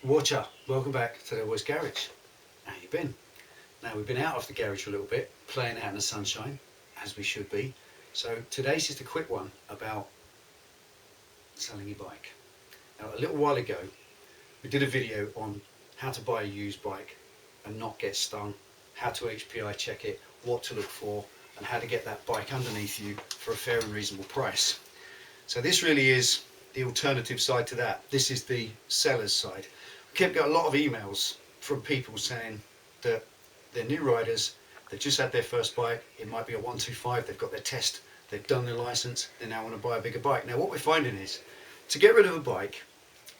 Watcher, welcome back to Delboy's Garage. How you been? Now we've been out of the garage a little bit, playing out in the sunshine, as we should be. So today's just a quick one about selling your bike. Now a little while ago, we did a video on how to buy a used bike and not get stung, how to HPI check it, what to look for, and how to get that bike underneath you for a fair and reasonable price. So this really is the alternative side to that. This is the seller's side. We kept getting a lot of emails from people saying that they're new riders, they've just had their first bike, it might be a 125, they've got their test, they've done their license, they now want to buy a bigger bike. Now what we're finding is, to get rid of a bike,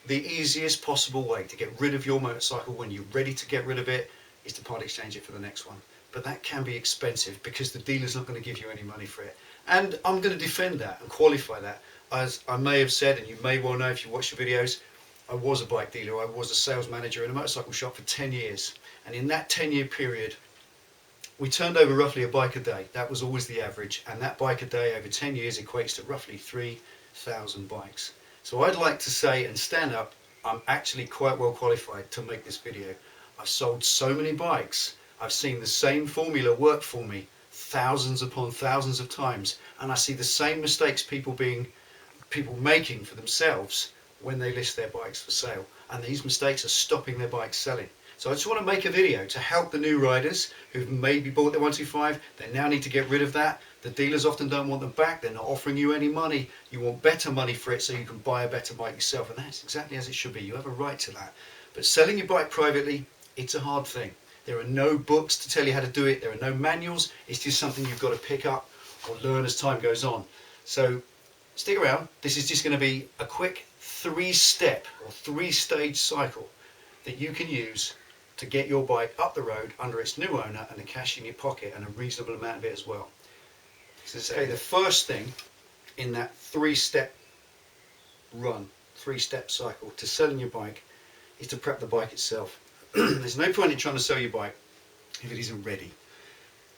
the easiest possible way to get rid of your motorcycle when you're ready to get rid of it is to part exchange it for the next one. But that can be expensive because the dealer's not going to give you any money for it. And I'm going to defend that and qualify that. As I may have said, and you may well know if you watch the videos, I was a bike dealer, I was a sales manager in a motorcycle shop for 10 years. And in that 10-year period, we turned over roughly a bike a day. That was always the average. And that bike a day over 10 years equates to roughly 3,000 bikes. So I'd like to say and stand up, I'm actually quite well qualified to make this video. I've sold so many bikes. I've seen the same formula work for me thousands upon thousands of times. And I see the same mistakes people making for themselves when they list their bikes for sale, and these mistakes are stopping their bikes selling. So I just want to make a video to help the new riders who've maybe bought their 125, they now need to get rid of that. The dealers often don't want them back, they're not offering you any money, you want better money for it so you can buy a better bike yourself, and that's exactly as it should be. You have a right to that. But selling your bike privately, it's a hard thing. There are no books to tell you how to do it, there are no manuals, it's just something you've got to pick up or learn as time goes on. So stick around, this is just going to be a quick three-step or three-stage cycle that you can use to get your bike up the road under its new owner and the cash in your pocket and a reasonable amount of it as well. So say the first thing in that three-step run, three-step cycle to selling your bike is to prep the bike itself. There's no point in trying to sell your bike if it isn't ready.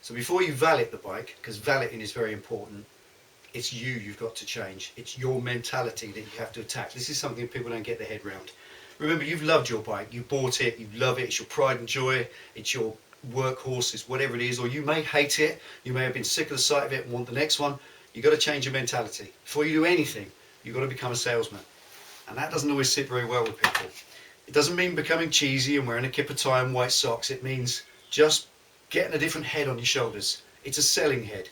So before you valet the bike, because valeting is very important, it's you've got to change. It's your mentality that you have to attack. This is something people don't get their head around. Remember, you've loved your bike, you bought it, you love it, it's your pride and joy, it's your workhorse, it's whatever it is, or you may hate it, you may have been sick of the sight of it and want the next one. You've got to change your mentality. Before you do anything, you've got to become a salesman. And that doesn't always sit very well with people. It doesn't mean becoming cheesy and wearing a kipper tie and white socks. It means just getting a different head on your shoulders. It's a selling head.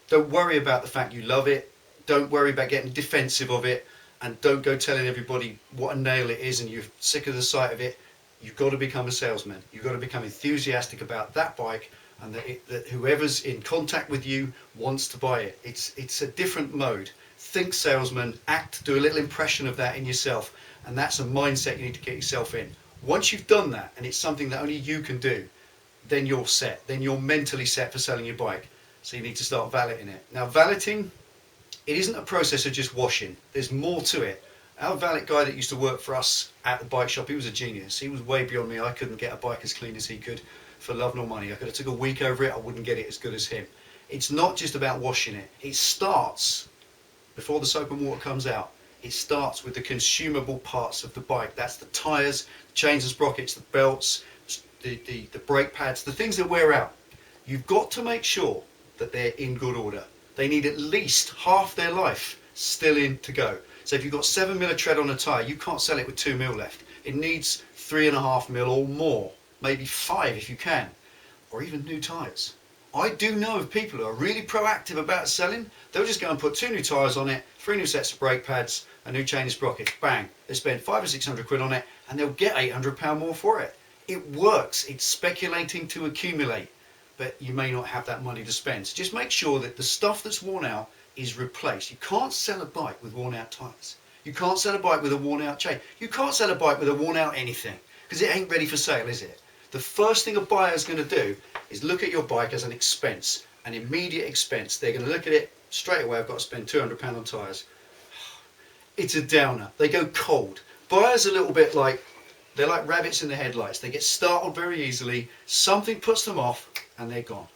Don't worry about the fact you love it. Don't worry about getting defensive of it. And don't go telling everybody what a nail it is and you're sick of the sight of it. You've got to become a salesman. You've got to become enthusiastic about that bike and that whoever's in contact with you wants to buy it. It's a different mode. Think salesman, act, do a little impression of that in yourself. And that's a mindset you need to get yourself in. Once you've done that and it's something that only you can do, then you're set. Then you're mentally set for selling your bike. So you need to start valeting it. Now valeting, it isn't a process of just washing. There's more to it. Our valet guy that used to work for us at the bike shop, he was a genius. He was way beyond me. I couldn't get a bike as clean as he could for love nor money. I could have took a week over it, I wouldn't get it as good as him. It's not just about washing it. It starts, before the soap and water comes out, it starts with the consumable parts of the bike. That's the tyres, the chains and sprockets, the belts, the brake pads, the things that wear out. You've got to make sure that they're in good order. They need at least half their life still in to go. So if you've got 7mm of tread on a tyre, you can't sell it with 2mm left. It needs 3.5mm or more, maybe 5 if you can, or even new tyres. I do know of people who are really proactive about selling. They'll just go and put 2 new tyres on it, 3 new sets of brake pads, a new chain and sprockets, bang. They spend 500 or 600 quid on it and they'll get £800 more for it. It works. It's speculating to accumulate. But you may not have that money to spend. So just make sure that the stuff that's worn out is replaced. You can't sell a bike with worn out tyres. You can't sell a bike with a worn out chain. You can't sell a bike with a worn out anything because it ain't ready for sale, is it? The first thing a buyer is going to do is look at your bike as an expense, an immediate expense. They're going to look at it straight away. I've got to spend £200 on tyres. It's a downer. They go cold. Buyers are a little bit like, they're like rabbits in the headlights. They get startled very easily. Something puts them off and they're gone.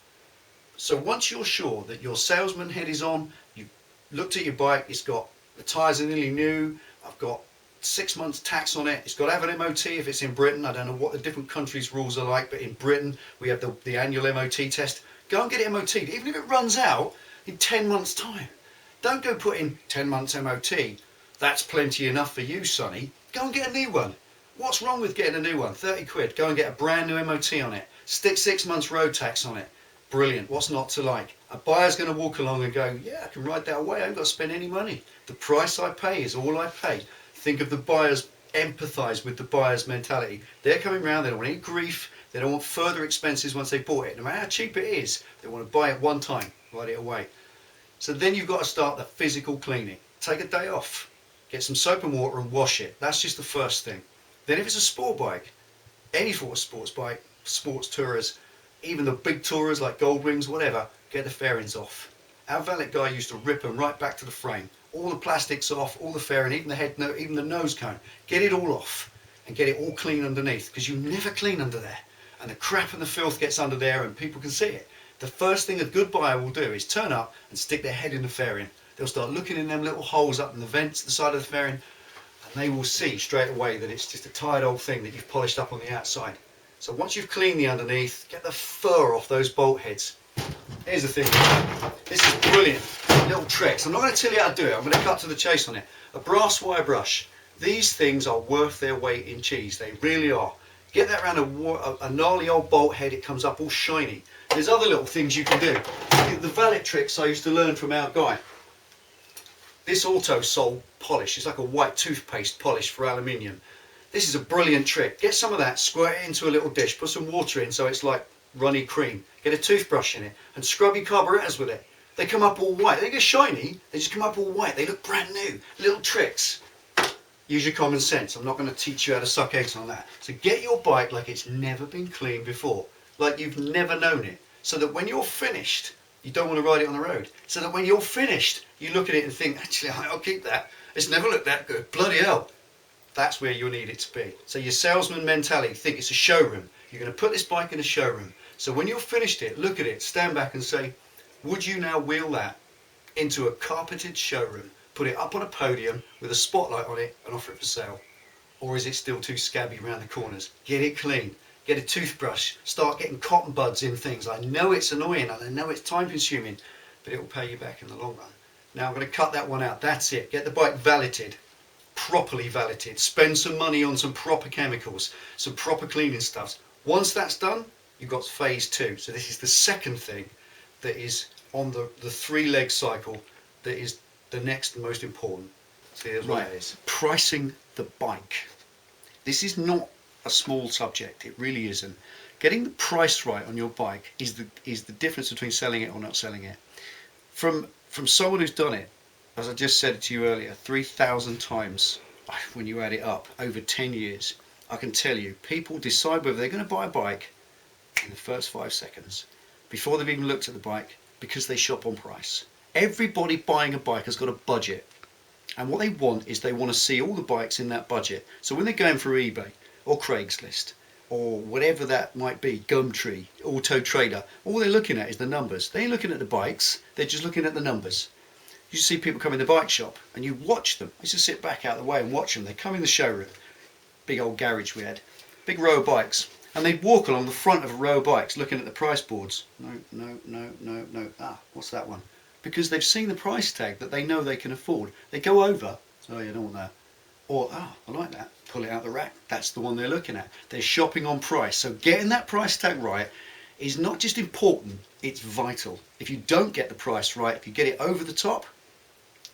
So once you're sure that your salesman head is on, you've looked at your bike, it's got the tyres are nearly new, I've got 6 months tax on it. It's got to have an MOT if it's in Britain. I don't know what the different countries' rules are like, but in Britain we have the annual MOT test. Go and get it MOT'd, even if it runs out in 10 months' time. Don't go put in 10 months MOT. That's plenty enough for you, Sonny. Go and get a new one. What's wrong with getting a new one? 30 quid. Go and get a brand new MOT on it. Stick 6 months road tax on it. Brilliant. What's not to like? A buyer's going to walk along and go, yeah, I can ride that away. I haven't got to spend any money. The price I pay is all I pay. Think of the buyers, empathise with the buyer's mentality. They're coming around, they don't want any grief, they don't want further expenses once they bought it. No matter how cheap it is, they want to buy it one time, ride it away. So then you've got to start the physical cleaning. Take a day off. Get some soap and water and wash it. That's just the first thing. Then if it's a sport bike, any sort of sports bike, sports tourers, even the big tourers like Goldwings, whatever, get the fairings off. Our valet guy used to rip them right back to the frame. All the plastics off, all the fairing, even the head, even the nose cone. Get it all off and get it all clean underneath, because you never clean under there. And the crap and the filth gets under there and people can see it. The first thing a good buyer will do is turn up and stick their head in the fairing. They'll start looking in them little holes up in the vents, the side of the fairing, and they will see straight away that it's just a tired old thing that you've polished up on the outside. So once you've cleaned the underneath, get the fur off those bolt heads. Here's the thing, this is brilliant, little tricks. I'm not going to tell you how to do it, I'm going to cut to the chase on it. A brass wire brush. These things are worth their weight in cheese, they really are. Get that around a gnarly old bolt head, it comes up all shiny. There's other little things you can do. The valet tricks I used to learn from our guy. This auto sole polish is like a white toothpaste polish for aluminium. This is a brilliant trick. Get some of that, squirt it into a little dish, put some water in so it's like runny cream. Get a toothbrush in it and scrub your carburetors with it. They come up all white. They get shiny, they just come up all white. They look brand new. Little tricks. Use your common sense. I'm not going to teach you how to suck eggs on that. So get your bike like it's never been cleaned before. Like you've never known it. So that when you're finished, you don't want to ride it on the road. So that when you're finished, you look at it and think, actually, I'll keep that. It's never looked that good. Bloody hell. That's where you need it to be. So your salesman mentality, think it's a showroom. You're going to put this bike in a showroom. So when you've finished it, look at it, stand back and say, would you now wheel that into a carpeted showroom, put it up on a podium with a spotlight on it and offer it for sale? Or is it still too scabby around the corners? Get it clean. Get a toothbrush. Start getting cotton buds in things. I know it's annoying and I know it's time consuming, but it will pay you back in the long run. Now I'm going to cut that one out. That's it. Get the bike valeted. Properly valeted. Spend some money on some proper chemicals, some proper cleaning stuffs. Once that's done, you've got phase 2. So this is the second thing that is on the 3-leg cycle that is the next most important. So here's what it is. Pricing the bike. This is not a small subject, it really isn't. Getting the price right on your bike is the difference between selling it or not selling it. From someone who's done it, as I just said to you earlier, 3,000 times when you add it up over 10 years, I can tell you, people decide whether they're going to buy a bike in the first 5 seconds, before they've even looked at the bike, because they shop on price. Everybody buying a bike has got a budget, and what they want is they want to see all the bikes in that budget. So when they're going through eBay or Craigslist or whatever that might be, Gumtree, Auto Trader, all they're looking at is the numbers. They ain't looking at the bikes, they're just looking at the numbers. You see people come in the bike shop and you watch them. I used to sit back out of the way and watch them. They come in the showroom, big old garage we had, big row of bikes, and they'd walk along the front of a row of bikes looking at the price boards. No. Ah, what's that one? Because they've seen the price tag that they know they can afford. They go over, oh, you don't want that. Or, oh, I like that. Pull it out the rack. That's the one they're looking at. They're shopping on price. So getting that price tag right is not just important, it's vital. If you don't get the price right, if you get it over the top,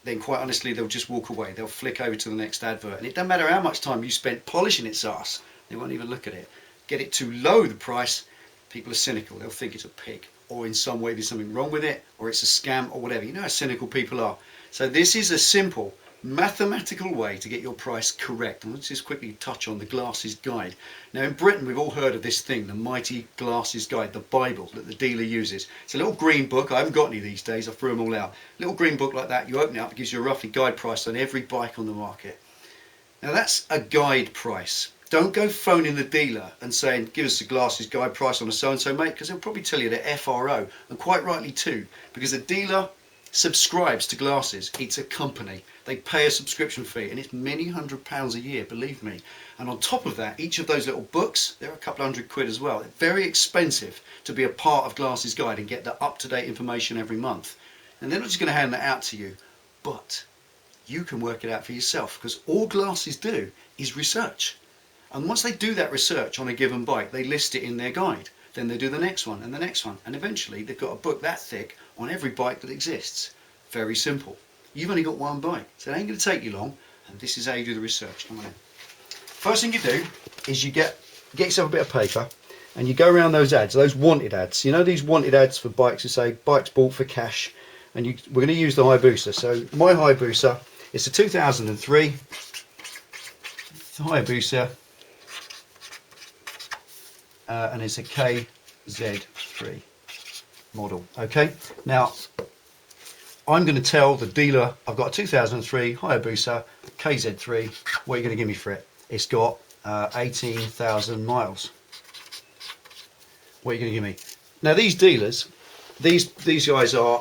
then quite honestly, they'll just walk away. They'll flick over to the next advert. And it doesn't matter how much time you spent polishing its ass, they won't even look at it. Get it too low, the price, people are cynical. They'll think it's a pig, or in some way there's something wrong with it, or it's a scam, or whatever. You know how cynical people are. So this is a simple mathematical way to get your price correct. And let's just quickly touch on the Glasses Guide. Now in Britain we've all heard of this thing, the mighty Glasses Guide, the Bible that the dealer uses. It's a little green book. I haven't got any these days, I threw them all out. Little green book like that, you open it up, it gives you a roughly guide price on every bike on the market. Now that's a guide price. Don't go phoning the dealer and saying, give us the Glasses Guide price on a so-and-so, mate, because they'll probably tell you they're FRO, and quite rightly too, because the dealer subscribes to Glasses. It's a company. They pay a subscription fee, and it's many £100s a year, believe me. And on top of that, each of those little books, they're a couple £100 as well. They're very expensive to be a part of Glasses Guide and get the up-to-date information every month. And they're not just going to hand that out to you, but you can work it out for yourself, because all Glasses do is research. And once they do that research on a given bike, they list it in their guide. Then they do the next one and the next one, and eventually they've got a book that thick on every bike that exists. Very simple. You've only got one bike, so it ain't going to take you long, and this is how you do the research. Come on in. First thing you do is you get yourself a bit of paper, and you go around those ads, those wanted ads. You know these wanted ads for bikes that say bikes bought for cash, and we're going to use the Hayabusa. So my Hayabusa, it's a 2003 Hayabusa, and it's a KZ3 model. Okay, now I'm going to tell the dealer I've got a 2003 Hayabusa KZ3. What are you going to give me for it? It's got 18,000 miles. What are you going to give me? Now these dealers, these guys are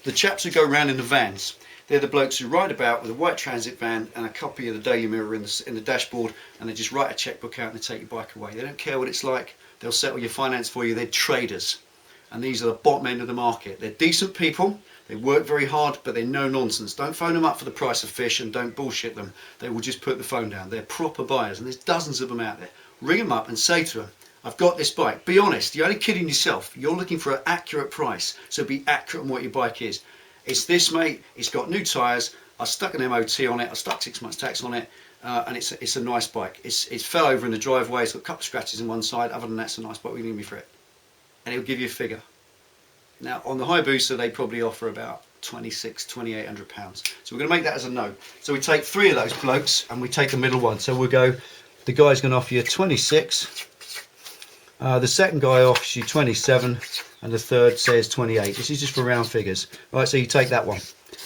the chaps who go around in the vans. They're the blokes who ride about with a white transit van and a copy of the Daily Mirror in the dashboard, and they just write a checkbook out and they take your bike away. They don't care what it's like. They'll settle your finance for you. They're traders, and these are the bottom end of the market. They're decent people. They work very hard, but they're no nonsense. Don't phone them up for the price of fish, and don't bullshit them. They will just put the phone down. They're proper buyers, and there's dozens of them out there. Ring them up and say to them, I've got this bike. Be honest. You're only kidding yourself. You're looking for an accurate price, so be accurate on what your bike is. It's this, mate. It's got new tyres. I stuck an MOT on it. I stuck 6 months tax on it, and it's a nice bike. It fell over in the driveway. It's got a couple of scratches on one side. Other than that, it's a nice bike. What do you need me for it? And it'll give you a figure. Now on the Hayabusa, they probably offer about £2,600–2,800. So we're going to make that as a no. So we take 3 of those blokes and we take the middle one. So we'll go. The guy's going to offer you 26. The second guy offers you 27, and the third says 28. This is just for round figures. Right, so you take that one.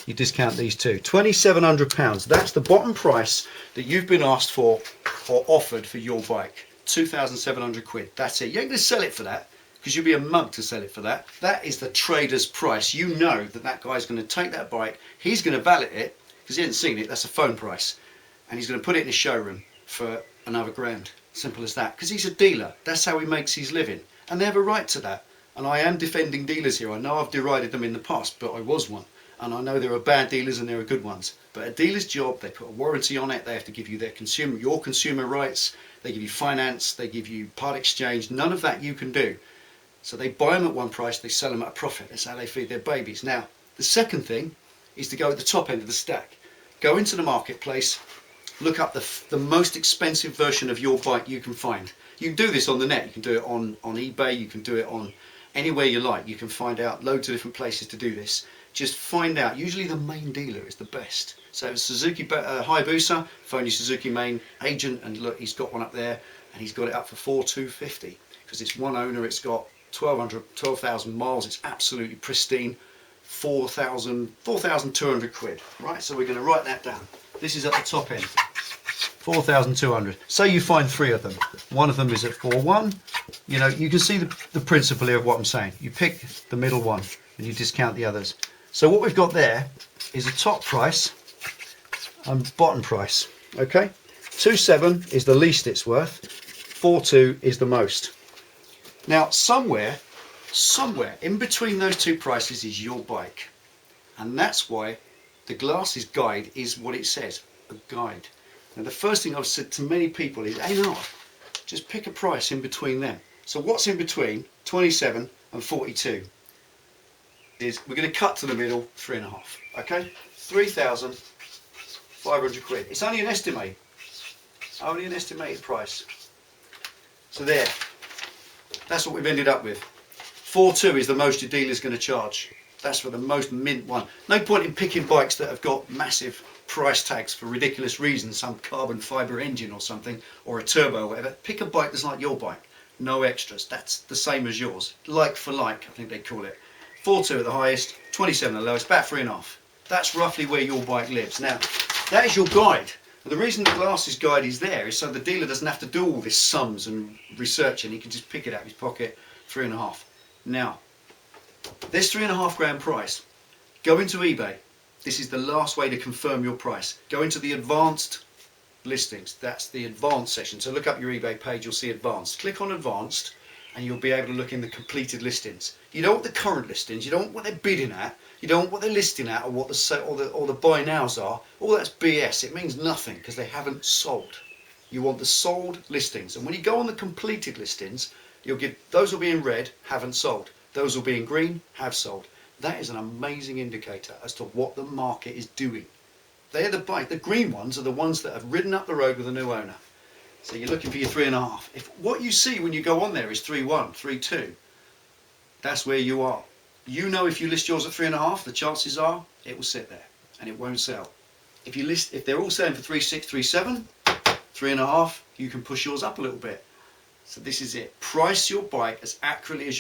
You discount these two. £2,700. That's the bottom price that you've been asked for or offered for your bike. £2,700. That's it. You ain't going to sell it for that, because you'd be a mug to sell it for that. That is the trader's price. You know that guy's going to take that bike. He's going to valet it, because he hasn't seen it. That's a phone price. And he's going to put it in his showroom for another grand. Simple as that, because he's a dealer. That's how he makes his living, and they have a right to that. And I am defending dealers here. I know I've derided them in the past, but I was one, and I know there are bad dealers and there are good ones. But a dealer's job, they put a warranty on it. They have to give you your consumer rights. They give you finance. They give you part exchange. None of that you can do. So they buy them at one price, they sell them at a profit. That's how they feed their babies. Now the second thing is to go at the top end of the stack. Go into the marketplace. Look up the most expensive version of your bike you can find. You can do this on the net. You can do it on eBay. You can do it on anywhere you like. You can find out loads of different places to do this. Just find out. Usually the main dealer is the best. So Suzuki Hayabusa, phone your Suzuki main agent, and look, he's got one up there, and he's got it up for $4,250 because it's one owner. It's got 12,000 miles. It's absolutely pristine. £4,200. Right. So we're going to write that down. This is at the top end. 4,200. Say you find 3 of them. One of them is at 4,1. You know, you can see the principle here of what I'm saying. You pick the middle one and you discount the others. So what we've got there is a top price and bottom price. Okay, 2,700 is the least it's worth. 4,200 is the most. Now somewhere in between those two prices is your bike, and that's why the Glasses Guide is what it says, a guide. Now the first thing I've said to many people is, hey no, just pick a price in between them. So what's in between 27 and 42? Is we're going to cut to the middle, 3.5. Okay, 3,500 quid. It's only an estimate, only an estimated price. So there, that's what we've ended up with. 4,200 is the most your dealer's going to charge. That's for the most mint one. No point in picking bikes that have got massive price tags for ridiculous reasons, some carbon fibre engine or something, or a turbo or whatever. Pick a bike that's like your bike, no extras. That's the same as yours, like for like, I think they call it. 4,200 at the highest, 27 at the lowest, about 3.5. That's roughly where your bike lives. Now, that is your guide. And the reason the Glasses Guide is there is so the dealer doesn't have to do all this sums and research, and he can just pick it out of his pocket, 3.5. Now, this 3.5 grand price, Go into eBay. This is the last way to confirm your price. Go into the advanced listings. That's the advanced section. So look up your eBay page, you'll see advanced. Click on advanced and you'll be able to look in the completed listings. You don't want the current listings, you don't want what they're bidding at, you don't want what they're listing at, or what the buy nows are. All that's BS. It means nothing because they haven't sold. You want the sold listings, and when you go on the completed listings, you'll get those will be in red, haven't sold. Those will be in green, have sold. That is an amazing indicator as to what the market is doing. They're the green ones are the ones that have ridden up the road with a new owner. So you're looking for your 3.5. If what you see when you go on there is 3.1, 3.2, that's where you are. You know, if you list yours at 3.5, the chances are it will sit there and it won't sell. If they're all selling for 3.6, 3.7, 3.5, you can push yours up a little bit. So this is it. Price your bike as accurately as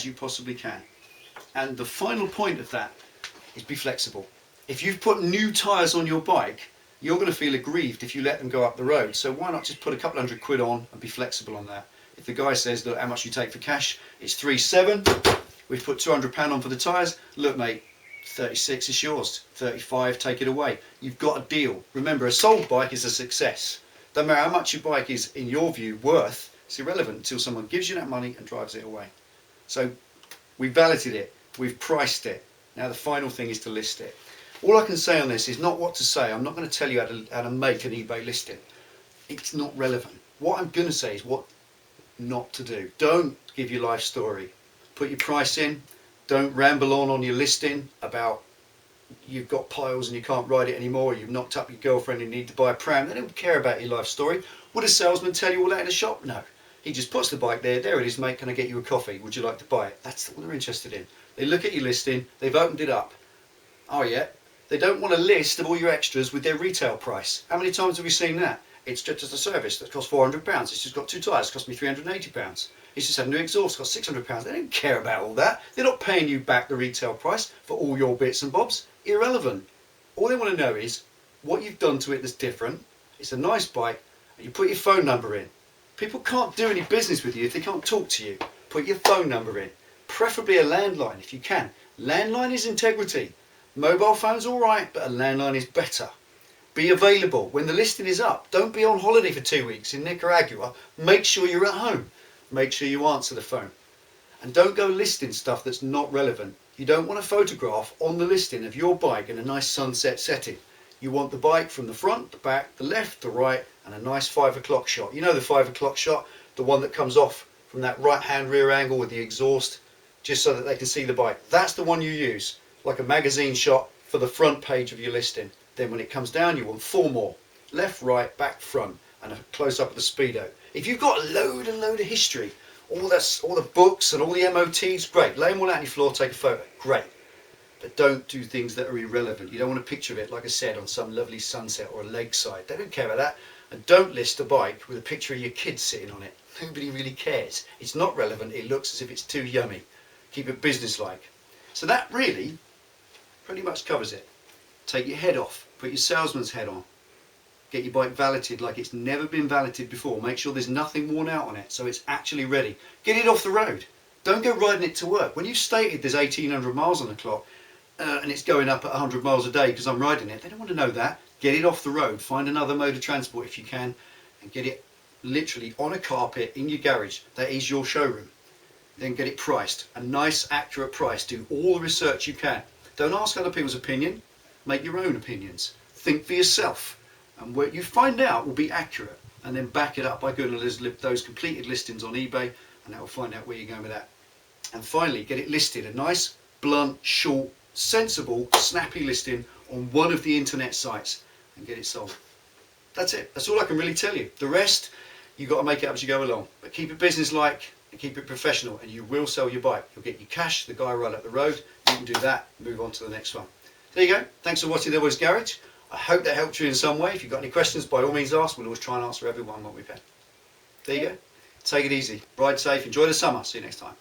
you possibly can. And the final point of that is be flexible. If you've put new tyres on your bike, you're going to feel aggrieved if you let them go up the road. So why not just put a couple £100 on and be flexible on that? If the guy says, look, how much you take for cash? It's 3.7. We've put £200 on for the tyres. Look, mate, 36 is yours. 35, take it away. You've got a deal. Remember, a sold bike is a success. Don't matter how much your bike is, in your view, worth. It's irrelevant until someone gives you that money and drives it away. So we've validated it. We've priced it. Now the final thing is to list it. All I can say on this is not what to say. I'm not going to tell you how to make an eBay listing. It's not relevant. What I'm going to say is what not to do. Don't give your life story. Put your price in. Don't ramble on your listing about you've got piles and you can't ride it anymore, or you've knocked up your girlfriend and you need to buy a pram. They don't care about your life story. Would a salesman tell you all that in a shop? No. He just puts the bike there. There it is, mate. Can I get you a coffee? Would you like to buy it? That's what they're interested in. They look at your listing. They've opened it up. Oh yeah. They don't want a list of all your extras with their retail price. How many times have we seen that? It's just a service that costs £400. It's just got 2 tyres, cost me £380. It's just had a new exhaust, cost £600. They don't care about all that. They're not paying you back the retail price for all your bits and bobs. Irrelevant. All they want to know is what you've done to it that's different. It's a nice bike, and you put your phone number in. People can't do any business with you if they can't talk to you. Put your phone number in. Preferably a landline if you can. Landline is integrity. Mobile phone's alright, but a landline is better. Be available when the listing is up. Don't be on holiday for 2 weeks in Nicaragua. Make sure you're at home. Make sure you answer the phone. And don't go listing stuff that's not relevant. You don't want a photograph on the listing of your bike in a nice sunset setting. You want the bike from the front, the back, the left, the right, and a nice 5 o'clock shot. You know the 5 o'clock shot? The one that comes off from that right hand rear angle with the exhaust, just so that they can see the bike. That's the one you use. Like a magazine shot for the front page of your listing. Then when it comes down, you want 4 more. Left, right, back, front, and a close up of the speedo. If you've got a load of history, all the books and all the MOTs, great. Lay them all out on your floor, take a photo, great. But don't do things that are irrelevant. You don't want a picture of it, like I said, on some lovely sunset or a lakeside. They don't care about that. And don't list a bike with a picture of your kids sitting on it. Nobody really cares. It's not relevant. It looks as if it's too yummy. Keep it businesslike. So that really pretty much covers it. Take your head off. Put your salesman's head on. Get your bike valeted like it's never been valeted before. Make sure there's nothing worn out on it so it's actually ready. Get it off the road. Don't go riding it to work. When you've stated there's 1,800 miles on the clock and it's going up at 100 miles a day because I'm riding it, they don't want to know that. Get it off the road. Find another mode of transport if you can and get it literally on a carpet in your garage. That is your showroom. Then get it priced. A nice, accurate price. Do all the research you can. Don't ask other people's opinion. Make your own opinions. Think for yourself. And what you find out will be accurate. And then back it up by going to those completed listings on eBay, and that will find out where you're going with that. And finally, get it listed. A nice, blunt, short, sensible, snappy listing on one of the internet sites and get it sold. That's it. That's all I can really tell you. The rest, you've got to make it up as you go along. But keep it business-like and keep it professional, and you will sell your bike. You'll get your cash, the guy right up the road. You can do that, move on to the next one. There you go. Thanks for watching Delboy's Garage. I hope that helped you in some way. If you've got any questions, by all means ask. We'll always try and answer every one what we've had. There you go. Take it easy. Ride safe. Enjoy the summer. See you next time.